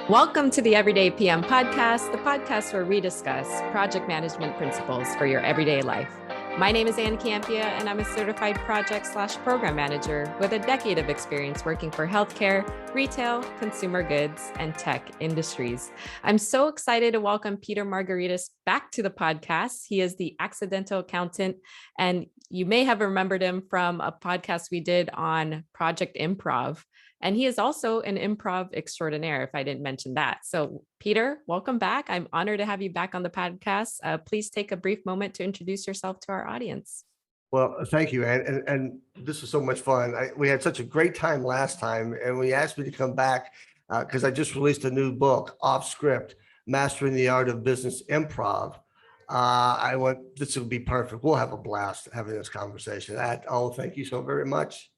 Welcome to the Everyday PM podcast, the podcast where we discuss project management principles for your everyday life. My name is Campea, and I'm a certified project/program manager with a decade of experience working for healthcare, retail, consumer goods, and tech industries. I'm so excited to welcome Peter Margaritis back to the podcast. He is the accidental accountant, and you may have remembered him from a podcast we did on Project Improv. And he is also an improv extraordinaire, if I didn't mention that. So Peter, welcome back. I'm honored to have you back on the podcast. Please take a brief moment to introduce yourself to our audience. Well, thank you. And this was so much fun. We had such a great time last time, and we asked me to come back because I just released a new book, Off Script, Mastering the Art of Business Improv. I went, this will be perfect. We'll have a blast having this conversation. Thank you so very much.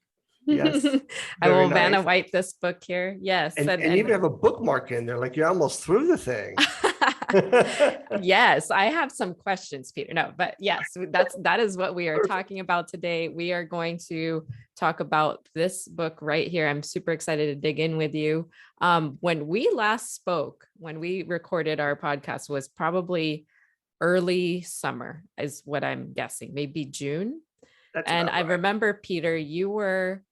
Yes. I will nice. Vanna wipe this book here. Yes. And even have a bookmark in there, like you're almost through the thing. Yes, I have some questions, Peter. No, but yes, that is what we are talking about today. We are going to talk about this book right here. I'm super excited to dig in with you. When we last spoke, when we recorded our podcast, was probably early summer, is what I'm guessing, maybe June. And I remember, Peter, you were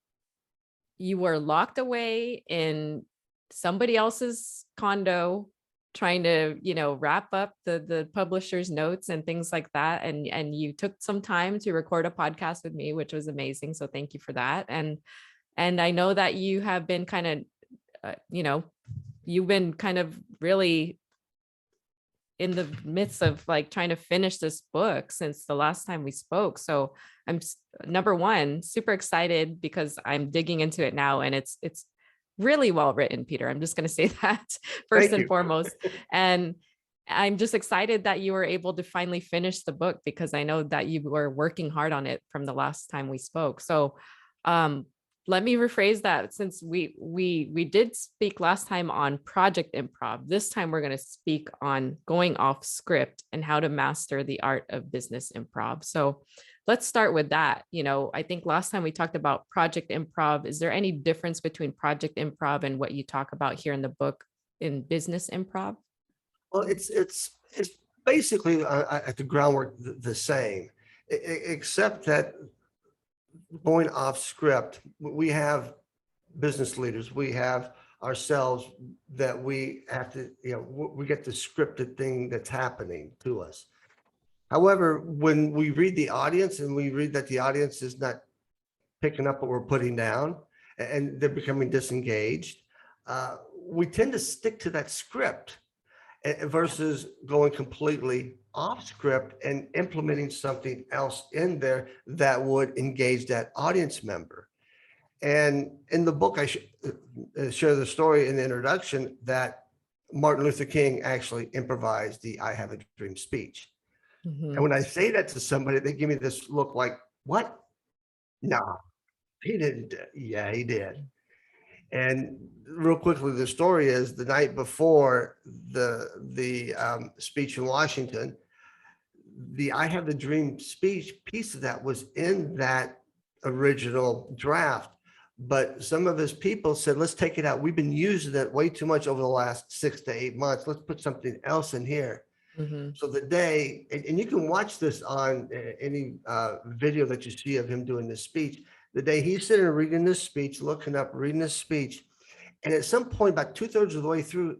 locked away in somebody else's condo trying to, wrap up the publisher's notes and things like that. And you took some time to record a podcast with me, which was amazing. So thank you for that. And I know that you have been kind of, you've been kind of really in the midst of like trying to finish this book since the last time we spoke. So I'm number one, super excited because I'm digging into it now, and it's really well written, Peter. I'm just going to say that first and foremost. And I'm just excited that you were able to finally finish the book, because I know that you were working hard on it from the last time we spoke. So let me rephrase that. Since we did speak last time on Project Improv, this time we're going to speak on going off script and how to master the art of business improv. So let's start with that. I think last time we talked about Project Improv. Is there any difference between Project Improv and what you talk about here in the book in business improv? Well, it's basically at the groundwork the same, except that going off script, we have business leaders, we have ourselves that we have to, we get the scripted thing that's happening to us. However, when we read the audience and we read that the audience is not picking up what we're putting down and they're becoming disengaged, we tend to stick to that script versus going completely off script and implementing something else in there that would engage that audience member. And in the book, I share the story in the introduction that Martin Luther King actually improvised the "I Have a Dream" speech. Mm-hmm. And when I say that to somebody, they give me this look like, what? No, he didn't. Yeah, he did. And real quickly, the story is the night before the speech in Washington, the "I Have the Dream" speech piece of that was in that original draft. But some of his people said, let's take it out. We've been using it way too much over the last 6 to 8 months. Let's put something else in here. Mm-hmm. So the day, and you can watch this on any video that you see of him doing this speech, the day he's sitting and reading this speech, looking up, reading this speech, and at some point, about 2/3 of the way through,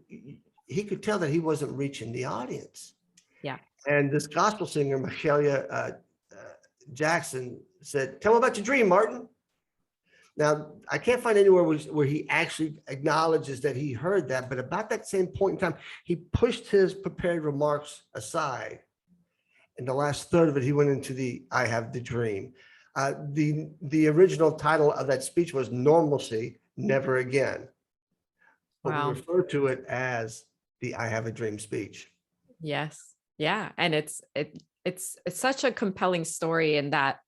he could tell that he wasn't reaching the audience. Yeah. And this gospel singer, Mahalia Jackson, said, "Tell me about your dream, Martin." Now, I can't find anywhere where he actually acknowledges that he heard that, but about that same point in time, he pushed his prepared remarks aside. In the last third of it, he went into the "I Have the Dream." The original title of that speech was "Normalcy, Never Again." But wow. We refer to it as the "I Have a Dream" speech. Yes. Yeah. And it's such a compelling story in that.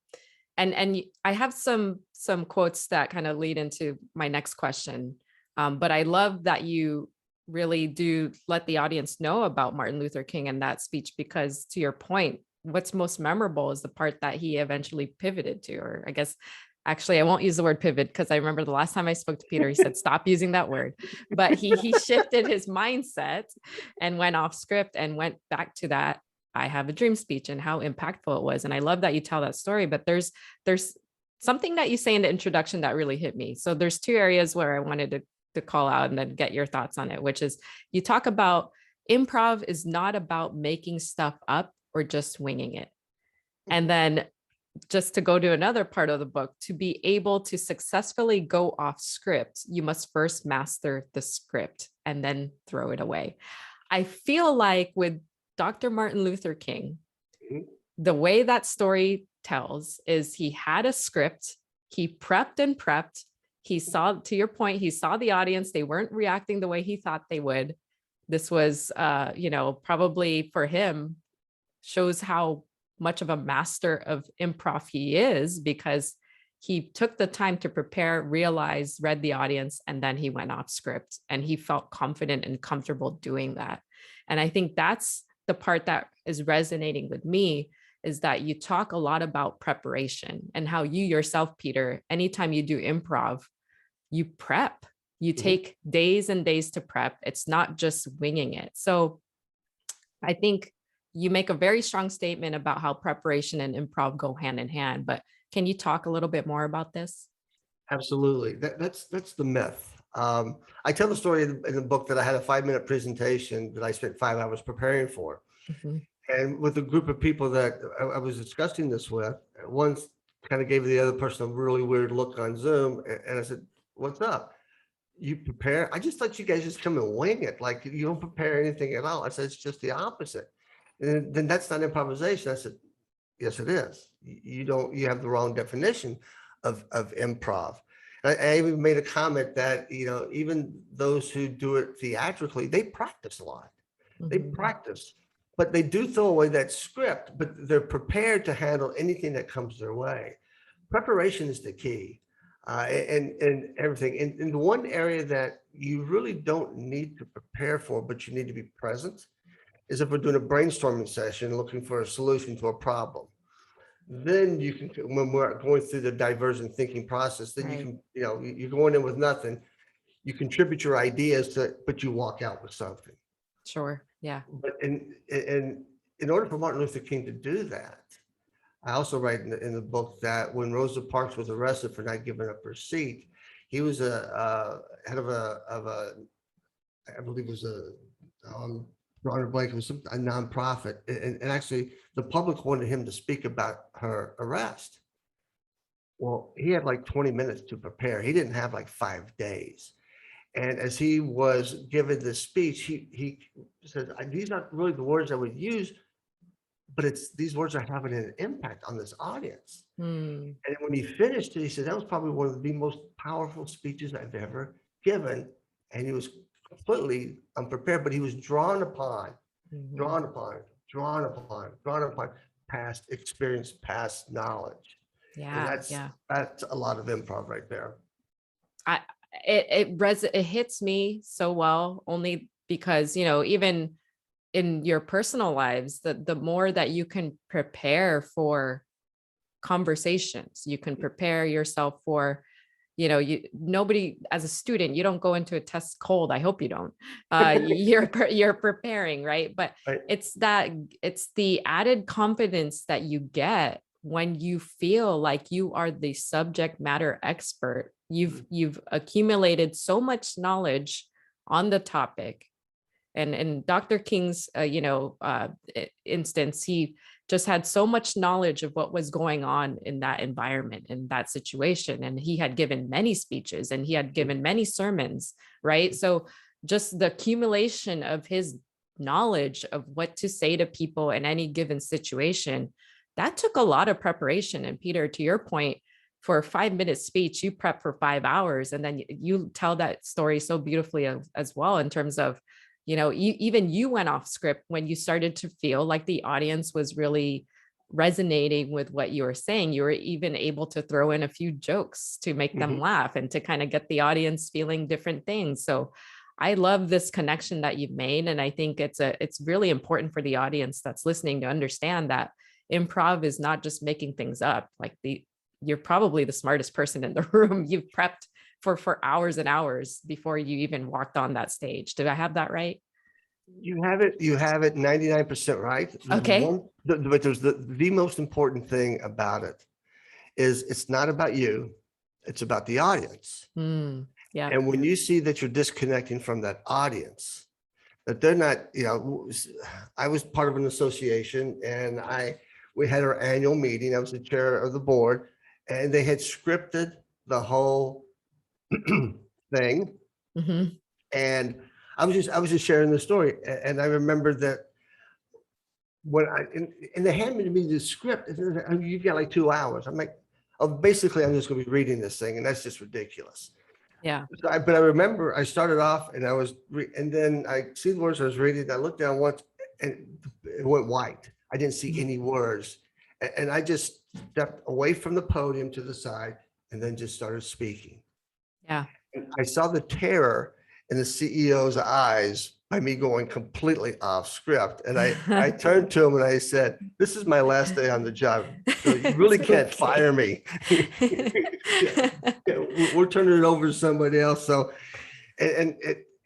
And I have some quotes that kind of lead into my next question. But I love that you really do let the audience know about Martin Luther King and that speech, because to your point, what's most memorable is the part that he eventually pivoted to, or I guess Actually, I won't use the word pivot because I remember the last time I spoke to Peter, he said, stop using that word. But he shifted his mindset and went off script and went back to that I have a dream speech and how impactful it was. And I love that you tell that story, but there's something that you say in the introduction that really hit me. So there's two areas where I wanted to call out and then get your thoughts on it, which is you talk about improv is not about making stuff up or just winging it. And then just to go to another part of the book, to be able to successfully go off script, you must first master the script and then throw it away. I feel like with Dr. Martin Luther King, the way that story tells is he had a script, he prepped and prepped. He saw, to your point, he saw the audience, they weren't reacting the way he thought they would. This was, probably for him, shows how much of a master of improv he is, because he took the time to prepare, realize, read the audience, and then he went off script and he felt confident and comfortable doing that. And I think that's the part that is resonating with me, is that you talk a lot about preparation and how you yourself, Peter, anytime you do improv, you prep, you take days and days to prep. It's not just winging it. So I think you make a very strong statement about how preparation and improv go hand in hand, but can you talk a little bit more about this? Absolutely. That's the myth. I tell the story in the book that I had a 5-minute presentation that I spent 5 hours preparing for. And with a group of people that I was discussing this with, one kind of gave the other person a really weird look on Zoom. And I said, what's up? You prepare? I just thought you guys just come and wing it. Like you don't prepare anything at all. I said, it's just the opposite. And then that's not improvisation. I said, yes, it is. You have the wrong definition of improv. I even made a comment that, even those who do it theatrically, they practice a lot. They practice, but they do throw away that script, but they're prepared to handle anything that comes their way. Preparation is the key, and everything. And the one area that you really don't need to prepare for, but you need to be present, is if we're doing a brainstorming session looking for a solution to a problem. Then you can, when we're going through the divergent thinking process, then you can, you're going in with nothing. You contribute your ideas to, but you walk out with something. Sure. Yeah. But in order for Martin Luther King to do that, I also write in the book that when Rosa Parks was arrested for not giving up her seat, he was a head of a I believe it was Ronald Blake, it was a nonprofit, and actually the public wanted him to speak about her arrest. Well, he had like 20 minutes to prepare. He didn't have like 5 days. And as he was giving this speech, he said, these aren't really the words I would use, but these words are having an impact on this audience. And when he finished it, he said, that was probably one of the most powerful speeches I've ever given. And he was completely unprepared, but he was drawn upon past experience, past knowledge. Yeah. And that's a lot of improv right there. It hits me so well, only because, even in your personal lives, the more that you can prepare for conversations, you can prepare yourself for, nobody, as a student, you don't go into a test cold. I hope you don't. You're preparing, right? But it's the added confidence that you get when you feel like you are the subject matter expert. You've accumulated so much knowledge on the topic. And in Dr. King's, instance, he just had so much knowledge of what was going on in that environment, in that situation. And he had given many speeches and he had given many sermons, right? So just the accumulation of his knowledge of what to say to people in any given situation, that took a lot of preparation. And Peter, to your point, for a 5-minute speech, you prep for 5 hours. And then you tell that story so beautifully as well, in terms of, you went off script when you started to feel like the audience was really resonating with what you were saying. You were even able to throw in a few jokes to make them laugh and to kind of get the audience feeling different things. So I love this connection that you've made. And I think it's really important for the audience that's listening to understand that improv is not just making things up. Like you're probably the smartest person in the room. You've prepped for hours and hours before you even walked on that stage. Did I have that right? You have it 99% right. Okay. But there's the most important thing about it is it's not about you, it's about the audience. Yeah. And when you see that you're disconnecting from that audience, that they're not, I was part of an association and we had our annual meeting. I was the chair of the board and they had scripted the whole thing. Mm-hmm. And I was just sharing the story. And I remember that when and they handed me the script, and said, you've got like 2 hours. I'm like, oh, basically I'm just going to be reading this thing. And that's just ridiculous. Yeah. So but I remember I started off and and then I see the words I was reading. I looked down once and it went white. I didn't see any words. And I just stepped away from the podium to the side and then just started speaking. Yeah. And I saw the terror in the CEO's eyes by me going completely off script. And I turned to him and I said, this is my last day on the job. So you really can't fire me. We're turning it over to somebody else. So, and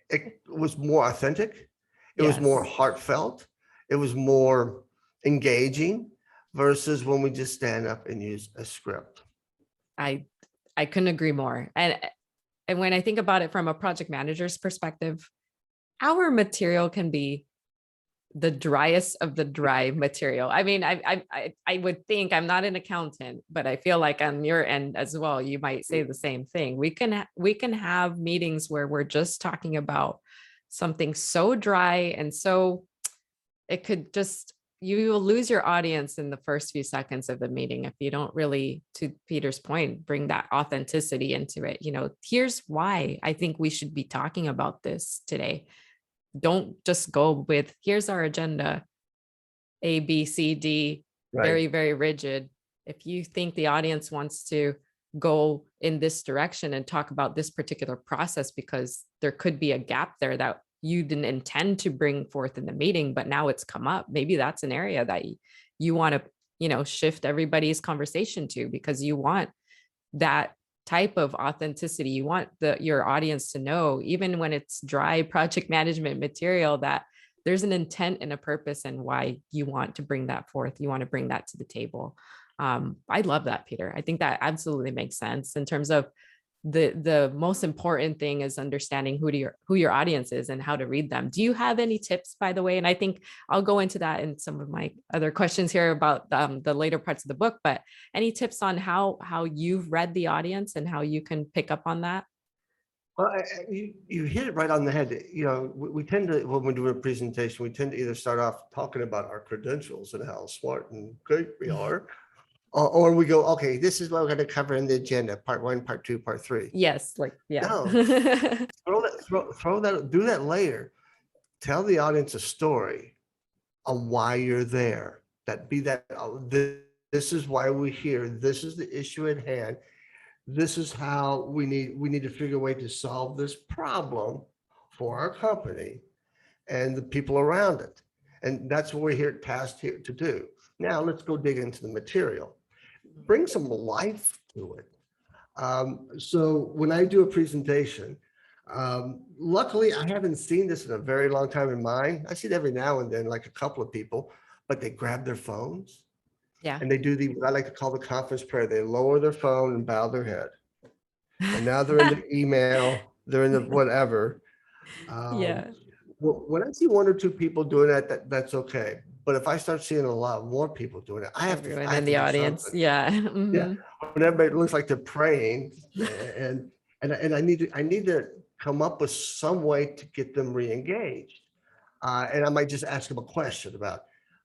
it was more authentic. It was more heartfelt. It was more engaging versus when we just stand up and use a script. I couldn't agree more. And when I think about it from a project manager's perspective, our material can be the driest of the dry material. I mean, I would think, I'm not an accountant, but I feel like on your end as well, you might say the same thing. We can have meetings where we're just talking about something so dry and so it could just, you will lose your audience in the first few seconds of the meeting if you don't really, to Peter's point, bring that authenticity into it. Here's why I think we should be talking about this today. Don't just go with, here's our agenda, A, B, C, D, very, very rigid. If you think the audience wants to go in this direction and talk about this particular process because there could be a gap there that you didn't intend to bring forth in the meeting, but now it's come up. Maybe that's an area that you want to, shift everybody's conversation to, because you want that type of authenticity. You want your audience to know, even when it's dry project management material, that there's an intent and a purpose and why you want to bring that forth. You want to bring that to the table. I love that, Peter. I think that absolutely makes sense in terms of the most important thing is understanding who your audience is and how to read them. Do you have any tips, by the way? And I think I'll go into that in some of my other questions here about the later parts of the book, but any tips on how you've read the audience and how you can pick up on that? Well, you hit it right on the head. We tend to, when we do a presentation, we tend to either start off talking about our credentials and how smart and great we are, or we go, okay, this is what we're going to cover in the agenda, part 1, part 2, part 3. Yes, yeah. No, throw that, do that later. Tell the audience a story on why you're there. This is why we're here. This is the issue at hand. This is how we need to figure a way to solve this problem for our company and the people around it. And that's what we're tasked here to do. Now let's go dig into the material. Bring some life to it. So when I do a presentation, luckily I haven't seen this in a very long time in mine. I see it every now and then, like a couple of people, but they grab their phones. Yeah. And they do what I like to call the conference prayer. They lower their phone and bow their head. And now they're in the email, they're in the whatever. Yeah. When I see 1 or 2 people doing that, that's okay. But if I start seeing a lot more people doing it, I have Everyone to in the audience. something. Yeah. Yeah. When everybody looks like they're praying, and I need to come up with some way to get them re-engaged. And I might just ask them a question about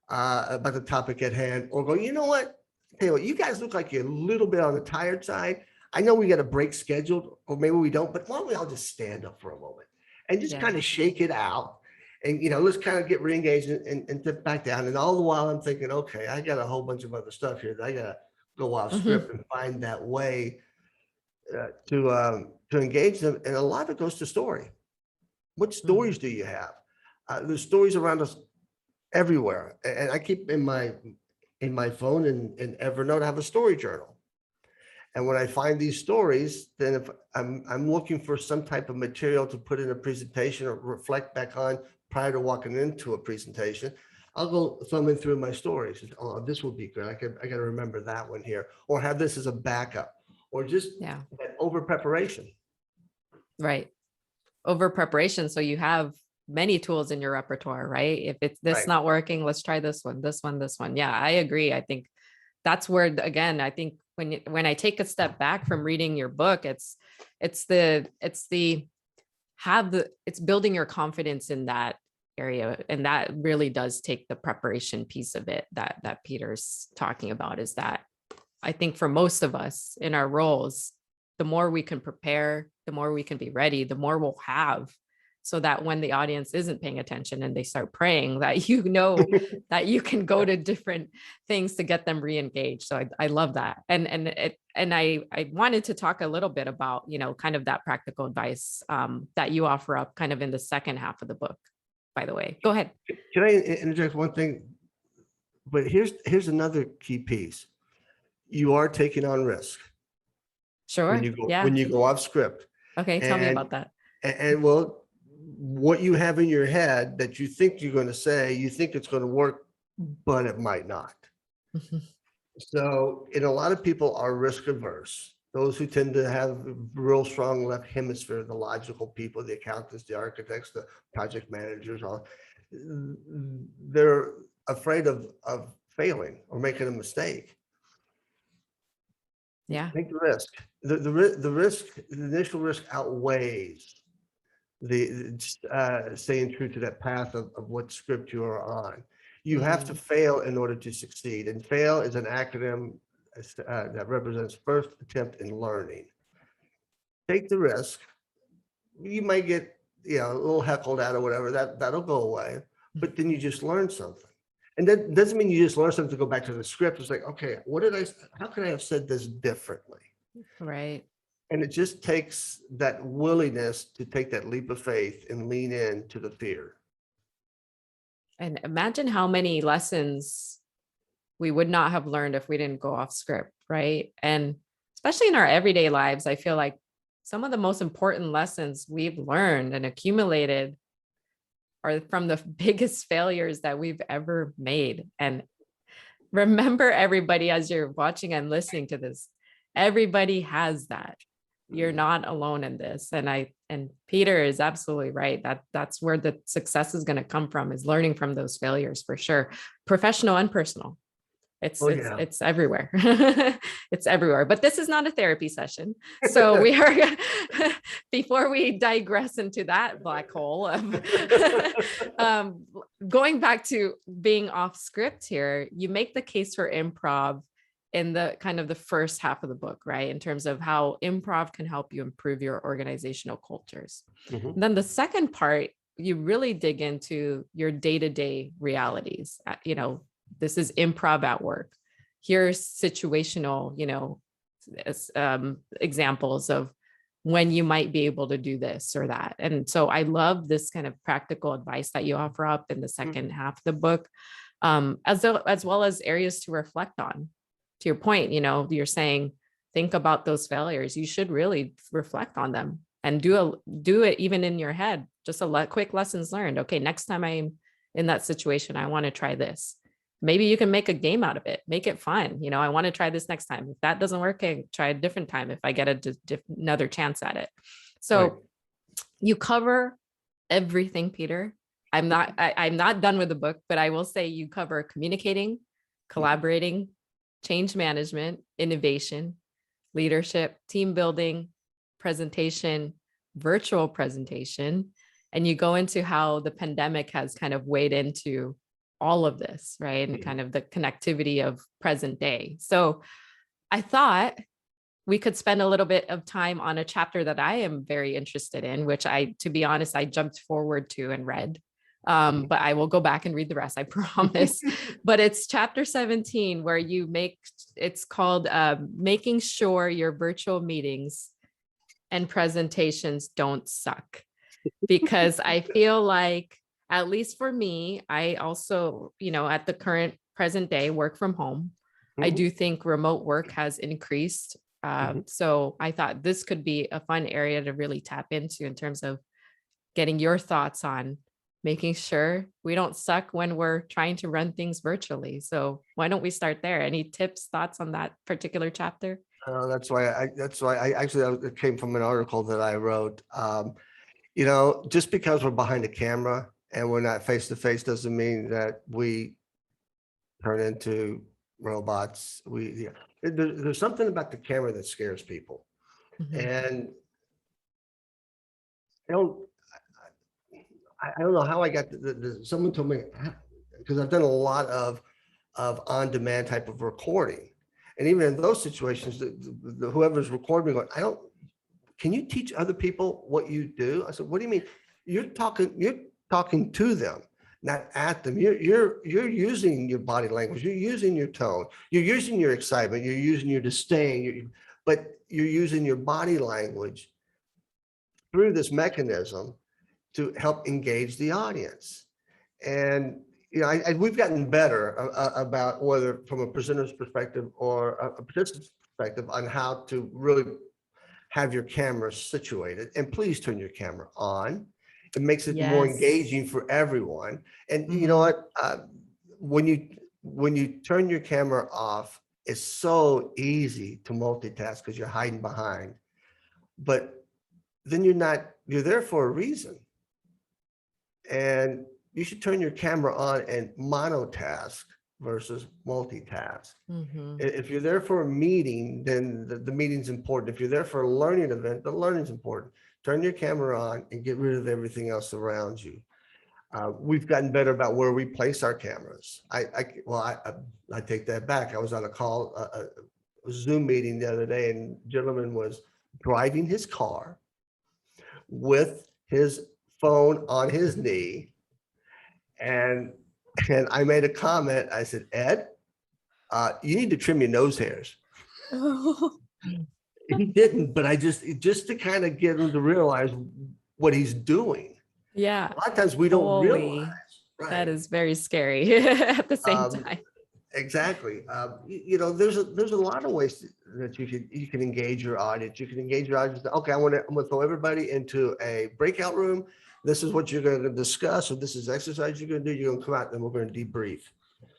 the topic at hand, or go, you know what? Tell you what, you guys look like you're a little bit on the tired side. I know we got a break scheduled, or maybe we don't, but why don't we all just stand up for a moment and just kind of shake it out? And, let's kind of get re-engaged and dip back down. And all the while I'm thinking, okay, I got a whole bunch of other stuff here that I got to go off script and find that way to engage them. And a lot of it goes to story. What stories do you have? There's stories around us everywhere. And I keep in my phone and Evernote, I have a story journal. And when I find these stories, then if I'm looking for some type of material to put in a presentation or reflect back on prior to walking into a presentation, I'll go thumbing through my stories. Oh, this will be good. I got to remember that one here, or have this as a backup, or just Yeah. that over preparation. Right. Over preparation. So you have many tools in your repertoire, right? If it's this Right. not working, let's try this one, this one, this one. Yeah, I agree. I think that's where, again, I think when I take a step back from reading your book, it's building your confidence in that area. And that really does take the preparation piece of it that Peter's talking about, is that I think for most of us in our roles, the more we can prepare, the more we can be ready, the more we'll have, so that when the audience isn't paying attention and they start praying, that that you can go to different things to get them re-engaged. So I love that. And I wanted to talk a little bit about, kind of that practical advice that you offer up kind of in the second half of the book, by the way. Go ahead. Can I interject one thing? But here's another key piece. You are taking on risk Sure. when Yeah. you go off script. Okay. Tell me about that. And well, what you have in your head that you think you're going to say, you think it's going to work, but it might not. So, and a lot of people are risk averse. Those who tend to have real strong left hemisphere, the logical people, the accountants, the architects, the project managers, all they're afraid of failing or making a mistake. Yeah. Take the risk. The risk, the initial risk outweighs the staying true to that path of what script you are on. You have to fail in order to succeed, and fail is an acronym that represents first attempt in learning. Take the risk. You might get a little heckled at or whatever, that'll go away, but then you just learn something. And that doesn't mean you just learn something to go back to the script. It's like, okay, how could I have said this differently? Right. And it just takes that willingness to take that leap of faith and lean into the fear. And imagine how many lessons we would not have learned if we didn't go off script, right? And especially in our everyday lives, I feel like some of the most important lessons we've learned and accumulated are from the biggest failures that we've ever made. And remember, everybody, as you're watching and listening to this, everybody has that. You're not alone in this. And Peter is absolutely right. That's where the success is going to come from, is learning from those failures, for sure. Professional and personal. It's everywhere. It's everywhere. But this is not a therapy session. So we are, before we digress into that black hole of going back to being off script here, you make the case for improv in the kind of the first half of the book, right? In terms of how improv can help you improve your organizational cultures. And then the second part, you really dig into your day-to-day realities. This is improv at work. Here's situational, examples of when you might be able to do this or that. And so I love this kind of practical advice that you offer up in the second half of the book, as well as areas to reflect on. To your point, you're saying, think about those failures. You should really reflect on them and do it even in your head. Just quick lessons learned. Okay, next time I'm in that situation, I want to try this. Maybe you can make a game out of it. Make it fun. I want to try this next time. If that doesn't work, I try a different time if I get another chance at it. So You cover everything, Peter. I'm not done with the book, but I will say you cover communicating, collaborating, change management, innovation, leadership, team building, presentation, virtual presentation. And you go into how the pandemic has kind of weighed into all of this, right? And kind of the connectivity of present day. So I thought we could spend a little bit of time on a chapter that I am very interested in, which to be honest, I jumped forward to and read. But I will go back and read the rest, I promise. But it's chapter 17, where it's called Making Sure Your Virtual Meetings and Presentations Don't Suck. Because I feel like, at least for me, I also, at the present day, work from home. I do think remote work has increased So I thought this could be a fun area to really tap into in terms of getting your thoughts on making sure we don't suck when we're trying to run things virtually. So why don't we start there? Any tips, thoughts on that particular chapter? That's why I actually, it came from an article that I wrote. You know, just because we're behind a camera and we're not face to face doesn't mean that we turn into robots. There's something about the camera that scares people. Mhm. And I don't, I don't know how I got someone told me, because I've done a lot of on-demand type of recording. And even in those situations, whoever's recording, going, can you teach other people what you do? I said, what do you mean? You're talking to them, not at them. You're using your body language. You're using your tone. You're using your excitement. You're using your disdain. But you're using your body language through this mechanism to help engage the audience. And you know, we've gotten better about whether from a presenter's perspective or a participant's perspective on how to really have your camera situated. And please turn your camera on. It makes it more Yes. engaging for everyone. And you know what? When you turn your camera off, it's so easy to multitask because you're hiding behind. But then you're there for a reason. And you should turn your camera on and monotask versus multitask. If you're there for a meeting, then the meeting's important. If you're there for a learning event, the learning's important. Turn your camera on and get rid of everything else around you. We've gotten better about where we place our cameras. I take that back. I was on a call, a Zoom meeting the other day, and the gentleman was driving his car with his phone on his knee. And I made a comment. I said, Ed, you need to trim your nose hairs. He didn't, but just to kind of get him to realize what he's doing. Yeah. A lot of times we don't realize. Right. That is very scary at the same time. Exactly. You know, there's a lot of ways that you can engage your audience. You can engage your audience. Okay, I'm gonna throw everybody into a breakout room. This is what you're going to discuss, or this is exercise you're going to do. You're going to come out and we're going to debrief.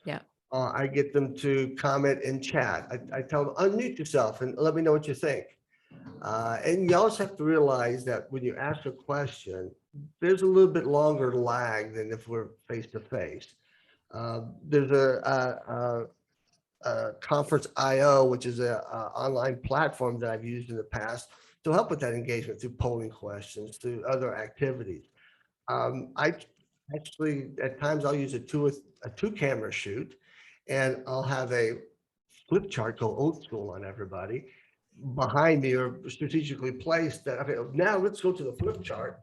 Yeah. I get them to comment in chat. I tell them, unmute yourself and let me know what you think. And you also have to realize that when you ask a question, there's a little bit longer lag than if we're face to face. There's a Conference IO, which is a online platform that I've used in the past to help with that engagement through polling questions, through other activities. I actually, at times I'll use a two camera shoot, and I'll have a flip chart, go old school on everybody behind me or strategically placed that, okay, now let's go to the flip chart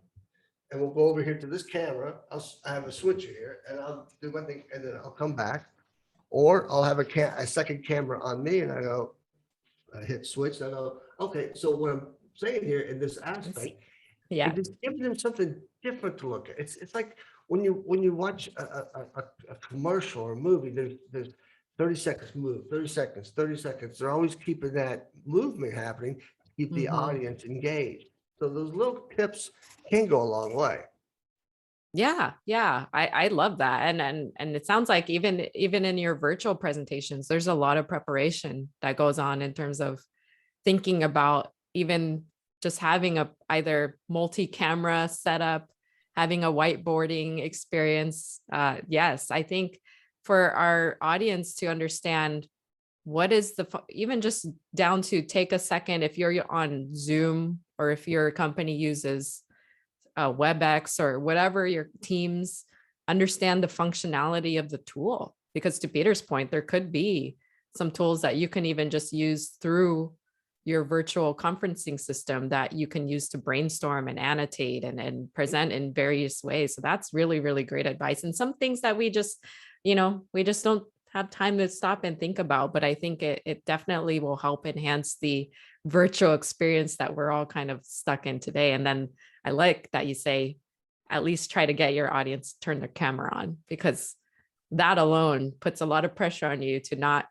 and we'll go over here to this camera. I have a switcher here and I'll do one thing and then I'll come back, or I'll have a second camera on me and I hit switch and I go, okay, so what I'm saying here in this aspect, yeah, it just gives them something different to look at. It's like when you watch a commercial or a movie, there's 30 seconds move, 30 seconds, 30 seconds. They're always keeping that movement happening to keep the audience engaged. So those little tips can go a long way. Yeah. I love that. And it sounds like even in your virtual presentations, there's a lot of preparation that goes on in terms of thinking about even just having either multi-camera setup, having a whiteboarding experience. Yes, I think for our audience to understand what is even just down to take a second, if you're on Zoom or if your company uses WebEx or whatever your teams, understand the functionality of the tool. Because to Peter's point, there could be some tools that you can even just use through your virtual conferencing system that you can use to brainstorm and annotate and present in various ways. So that's really, really great advice. And some things that we just don't have time to stop and think about, but I think it definitely will help enhance the virtual experience that we're all kind of stuck in today. And then I like that you say, at least try to get your audience to turn their camera on, because that alone puts a lot of pressure on you to not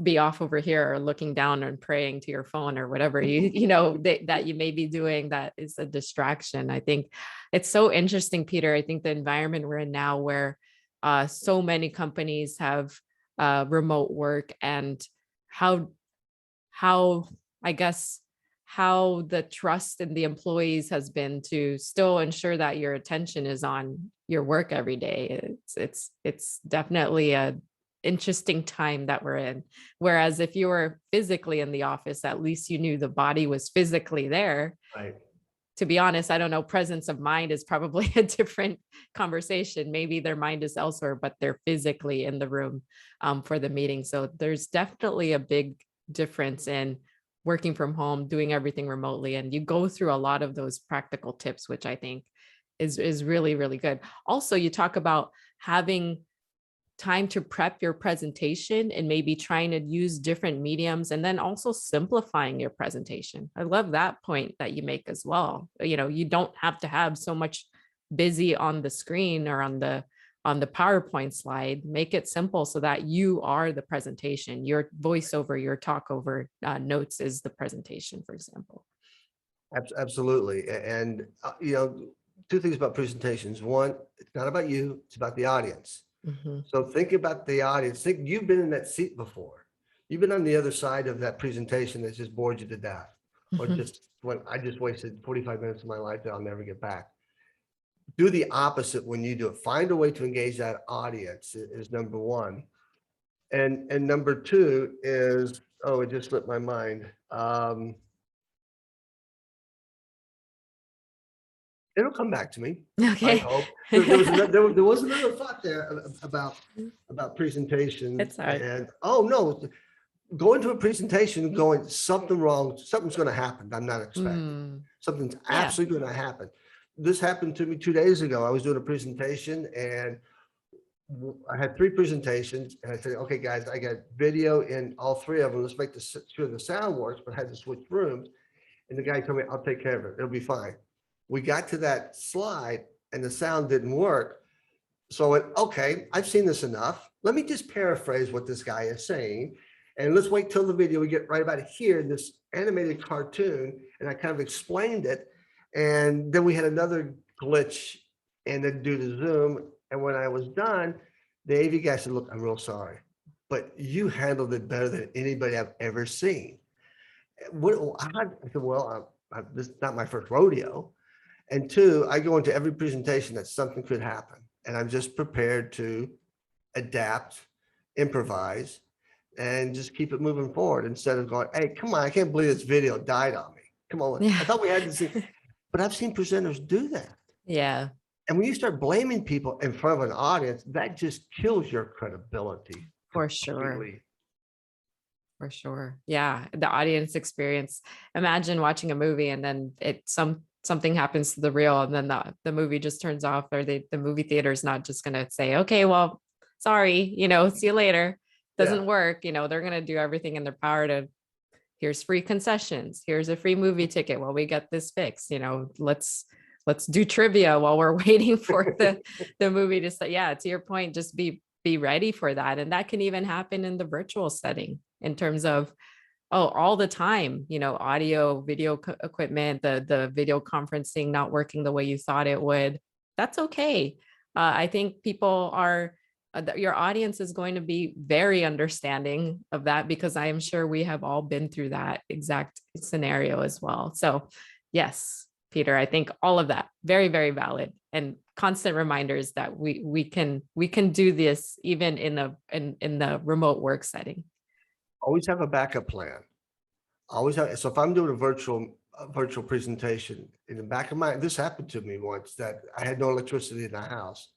be off over here or looking down and praying to your phone or whatever you know that you may be doing that is a distraction. I think it's so interesting, Peter. I think the environment we're in now where so many companies have remote work, and how I guess how the trust in the employees has been to still ensure that your attention is on your work every day. It's definitely a interesting time that we're in. Whereas if you were physically in the office, at least you knew the body was physically there. Right. To be honest, I don't know, presence of mind is probably a different conversation. Maybe their mind is elsewhere, but they're physically in the room for the meeting. So there's definitely a big difference in working from home, doing everything remotely. And you go through a lot of those practical tips, which I think is really, really good. Also, you talk about having time to prep your presentation and maybe trying to use different mediums, and then also simplifying your presentation. I love that point that you make as well. You know, you don't have to have so much busy on the screen or on the PowerPoint slide. Make it simple so that you are the presentation. Your voiceover, your talk over notes is the presentation, for example. Absolutely. And, you know, two things about presentations. One, it's not about you, it's about the audience. Mm-hmm. So think about the audience. Think you've been in that seat before. You've been on the other side of that presentation that just bored you to death, or just when I just wasted 45 minutes of my life that I'll never get back. Do the opposite when you do it. Find a way to engage that audience is number one. And number two is, oh, it just slipped my mind. It'll come back to me. I Okay. hope. There was another thought there about presentation. It's all right. And oh no, going to a presentation going something wrong, something's going to happen. I'm not expecting. Something's absolutely going to happen. This happened to me 2 days ago. I was doing a presentation and I had 3 presentations, and I said, okay, guys, I got video in all 3 of them. Let's make sure the sound works, but I had to switch rooms. And the guy told me, I'll take care of it. It'll be fine. We got to that slide and the sound didn't work. So I went, okay, I've seen this enough. Let me just paraphrase what this guy is saying. And let's wait till the video. We get right about here, this animated cartoon. And I kind of explained it. And then we had another glitch and then due to Zoom. And when I was done, the AV guy said, look, I'm real sorry, but you handled it better than anybody I've ever seen. I said, well, this is not my first rodeo. And 2, I go into every presentation that something could happen. And I'm just prepared to adapt, improvise, and just keep it moving forward instead of going, hey, come on, I can't believe this video died on me. Come on. I thought we had to see, but I've seen presenters do that. Yeah. And when you start blaming people in front of an audience, that just kills your credibility. For sure. Completely. For sure. Yeah. The audience experience. Imagine watching a movie and then something happens to the reel, and then the movie just turns off, or the movie theater is not just going to say, okay, well, sorry, see you later. Doesn't work. They're going to do everything in their power to, here's free concessions. Here's a free movie ticket while we get this fixed. Let's do trivia while we're waiting for the movie to say, yeah, to your point, just be ready for that. And that can even happen in the virtual setting in terms of, all the time, audio, video equipment, the video conferencing not working the way you thought it would. That's okay. I think your audience is going to be very understanding of that, because I am sure we have all been through that exact scenario as well. So yes, Peter, I think all of that very, very valid, and constant reminders that we can do this even in the remote work setting. Always have a backup plan. Always have. So if I'm doing a virtual presentation, in the back of this happened to me once, that I had no electricity in the house.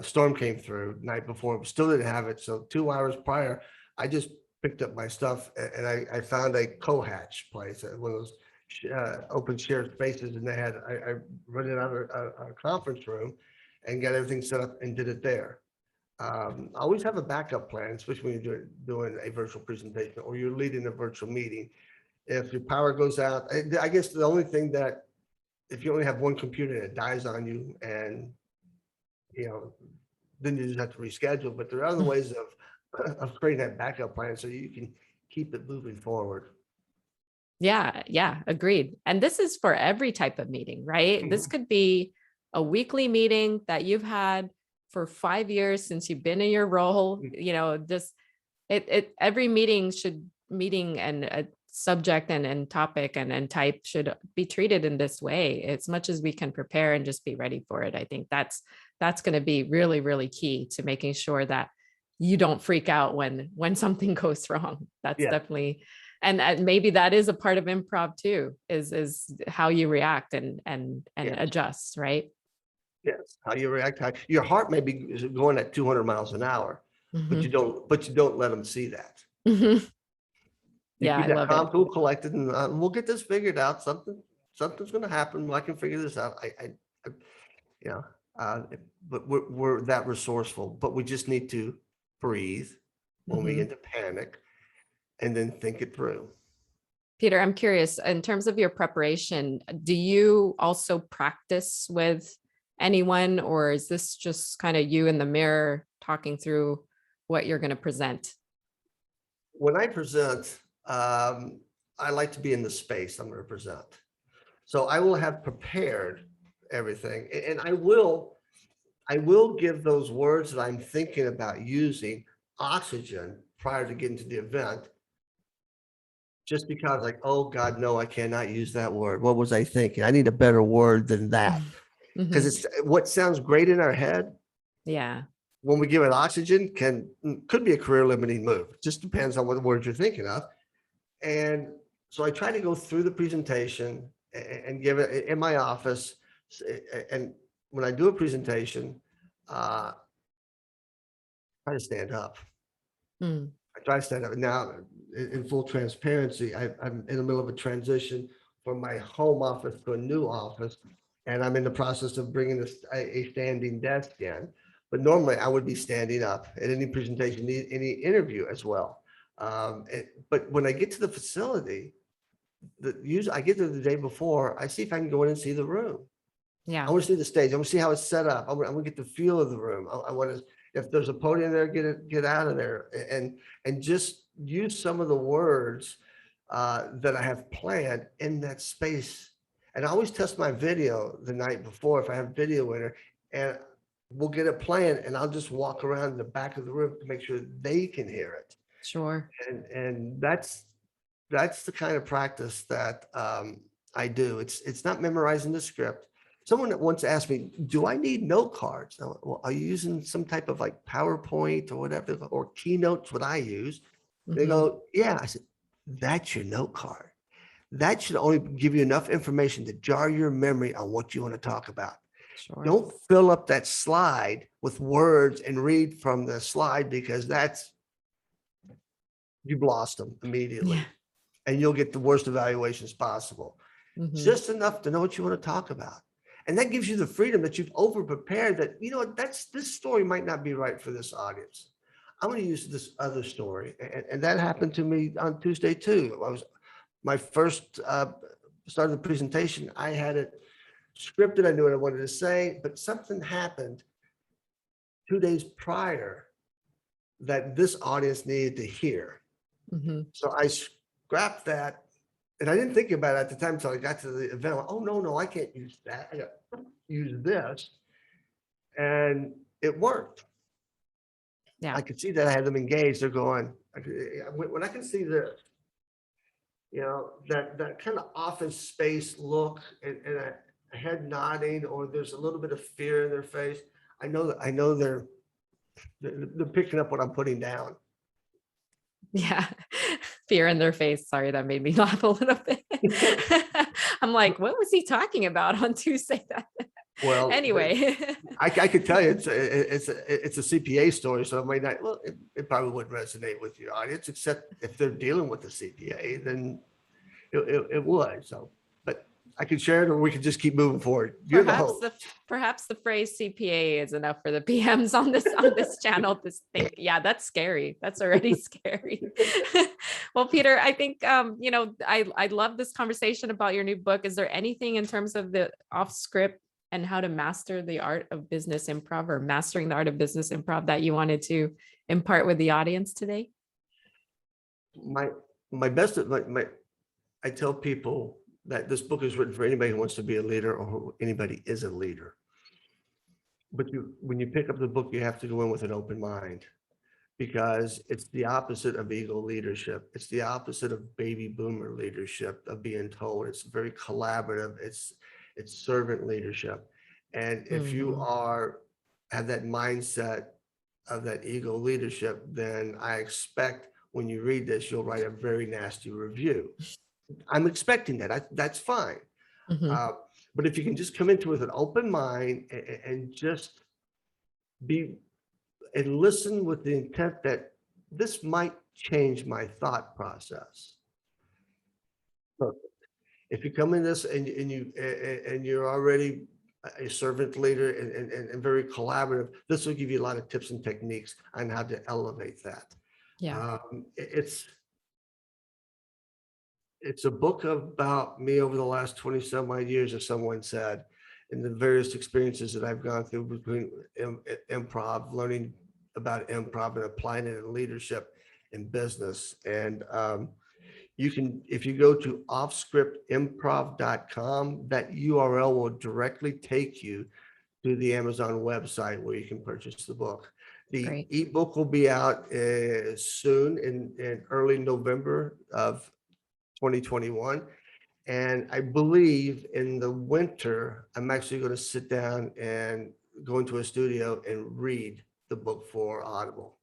Storm came through the night before, still didn't have it. So 2 hours prior, I just picked up my stuff and I found a co-hatch place, one of those open shared spaces, and I rented out a conference room and got everything set up and did it there. Always have a backup plan, especially when you're doing a virtual presentation or you're leading a virtual meeting. If your power goes out, I guess the only thing that, if you only have one computer and it dies on you, and then you just have to reschedule. But there are other ways of creating that backup plan so you can keep it moving forward. Yeah, agreed. And this is for every type of meeting, right? This could be a weekly meeting that you've had for 5 years since you've been in your role, just every meeting and a subject and topic and type should be treated in this way as much as we can prepare and just be ready for it. I think that's going to be really, really key to making sure that you don't freak out when something goes wrong. That's Yeah. definitely, and maybe that is a part of improv too, is how you react and Yes. adjust, right? Yes. How you react, your heart may be going at 200 miles an hour, but you don't let them see that. You Yeah, keep I that love calm, it. cool, collected, and we'll get this figured out. Something's going to happen. I can figure this out. You know, but we're that resourceful, but we just need to breathe when we get into panic and then think it through. Peter, I'm curious, in terms of your preparation, do you also practice with anyone, or is this just kind of you in the mirror talking through what you're going to present? When I present, I like to be in the space I'm going to present. So I will have prepared everything, and I will give those words that I'm thinking about using oxygen prior to getting to the event. Just because, like, oh God, no, I cannot use that word. What was I thinking? I need a better word than that. Because it's what sounds great in our head. Yeah. When we give it oxygen, could be a career limiting move. It just depends on what words you're thinking of. And so I try to go through the presentation and give it in my office. And when I do a presentation, try to stand up. I try to stand up. Now, in full transparency, I'm in the middle of a transition from my home office to a new office, and I'm in the process of bringing a standing desk in. But normally, I would be standing up at any presentation, any interview as well. But when I get to the facility, I get there the day before. I see if I can go in and see the room. Yeah. I want to see the stage. I want to see how it's set up. I want to get the feel of the room. I want to, if there's a podium there, get out of there, and just use some of the words that I have planned in that space. And I always test my video the night before if I have video in it, and we'll get it playing, and I'll just walk around the back of the room to make sure they can hear it. Sure. And that's the kind of practice that I do. It's not memorizing the script. Someone that once asked me, do I need note cards? Well, are you using some type of like PowerPoint or whatever, or keynotes, what I use? They go, yeah. I said, that's your note card. That should only give you enough information to jar your memory on what you want to talk about. Sure. Don't fill up that slide with words and read from the slide, because you've lost them immediately. Yeah. And you'll get the worst evaluations possible. Just enough to know what you want to talk about. And that gives you the freedom that you've over prepared, that, this story might not be right for this audience. I'm going to use this other story. And that happened to me on Tuesday too. My first start of the presentation, I had it scripted. I knew what I wanted to say, but something happened 2 days prior that this audience needed to hear. So I scrapped that. And I didn't think about it at the time until I got to the event. Oh, no, I can't use that. I got to use this. And it worked. Yeah. I could see that I had them engaged. They're going, when I can see this, that kind of office space look and a head nodding, or there's a little bit of fear in their face, I know they're picking up what I'm putting down. Yeah. Fear in their face. Sorry, that made me laugh a little bit. I'm like, what was he talking about on Tuesday? Well, anyway, I could tell you it's a CPA story, so it might not. Well, it probably wouldn't resonate with your audience, except if they're dealing with a CPA, then it would. So, but I could share it, or we could just keep moving forward. You're the host. Perhaps the phrase CPA is enough for the PMs on this channel. Yeah, that's scary. That's already scary. Well, Peter, I think I love this conversation about your new book. Is there anything in terms of the off script and how to master the art of business improv, or mastering the art of business improv, that you wanted to impart with the audience today? My best, I tell people that this book is written for anybody who wants to be a leader or who anybody is a leader. But when you pick up the book, you have to go in with an open mind, because it's the opposite of ego leadership. It's the opposite of baby boomer leadership, of being told. It's very collaborative. It's servant leadership. And if you have that mindset of that ego leadership, then I expect when you read this, you'll write a very nasty review. I'm expecting that. That's fine. But if you can just come into it with an open mind and just be and listen with the intent that this might change my thought process. Perfect. If you come in this and you're already a servant leader and very collaborative, this will give you a lot of tips and techniques on how to elevate that. Yeah. It's a book about me over the last 20 some odd years, as someone said, and the various experiences that I've gone through between improv, learning about improv and applying it in leadership and business. And you can, if you go to offscriptimprov.com, that URL will directly take you to the Amazon website where you can purchase the book. The ebook will be out soon in early November of 2021. And I believe in the winter, I'm actually going to sit down and go into a studio and read the book for Audible.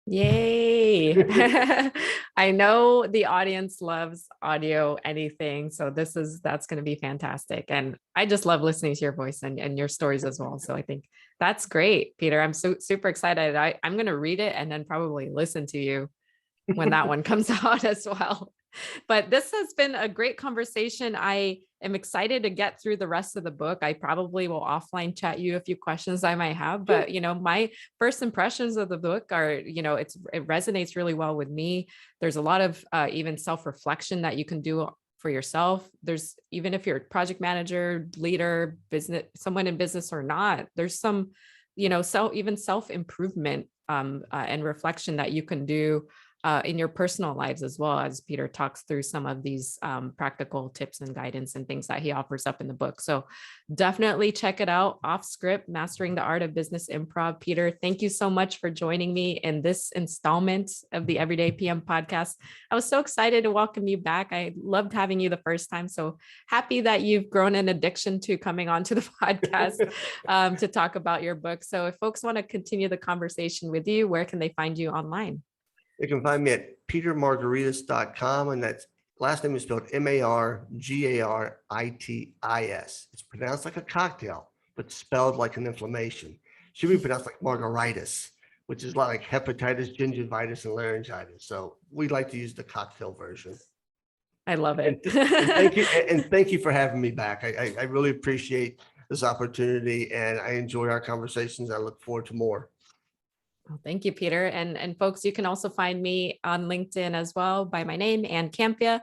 Yay. I know the audience loves audio anything. So that's going to be fantastic. And I just love listening to your voice and your stories as well. So I think that's great, Peter. I'm super excited. I'm going to read it and then probably listen to you when that one comes out as well. But this has been a great conversation. I am excited to get through the rest of the book. I probably will offline chat you a few questions I might have, but my first impressions of the book are, it resonates really well with me. There's a lot of even self-reflection that you can do for yourself. There's, even if you're a project manager, leader, business, someone in business or not, there's some, self-improvement and reflection that you can do in your personal lives, as well, as Peter talks through some of these practical tips and guidance and things that he offers up in the book. So definitely check it out. Off Script, Mastering the Art of Business Improv. Peter, thank you so much for joining me in this installment of the Everyday PM podcast. I was so excited to welcome you back. I loved having you the first time. So happy that you've grown an addiction to coming onto the podcast to talk about your book. So if folks want to continue the conversation with you, where can they find you online? You can find me at petermargaritis.com, and that last name is spelled Margaritis. It's pronounced like a cocktail, but spelled like an inflammation. Should be pronounced like margaritis, which is like hepatitis, gingivitis, and laryngitis. So we like to use the cocktail version. I love it. and thank you for having me back. I really appreciate this opportunity, and I enjoy our conversations. I look forward to more. Well, thank you, Peter. And folks, you can also find me on LinkedIn as well by my name, and Campea.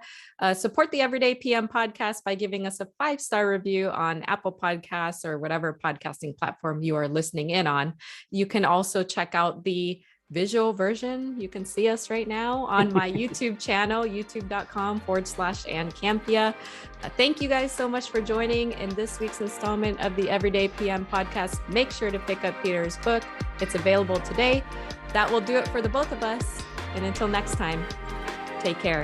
Support the Everyday PM podcast by giving us a 5-star review on Apple Podcasts or whatever podcasting platform you are listening in on. You can also check out the visual version. You can see us right now on my YouTube channel, youtube.com/AnnCampea. Thank you guys so much for joining in this week's installment of the Everyday PM podcast. Make sure to pick up Peter's book. It's available today. That will do it for the both of us. And until next time, take care.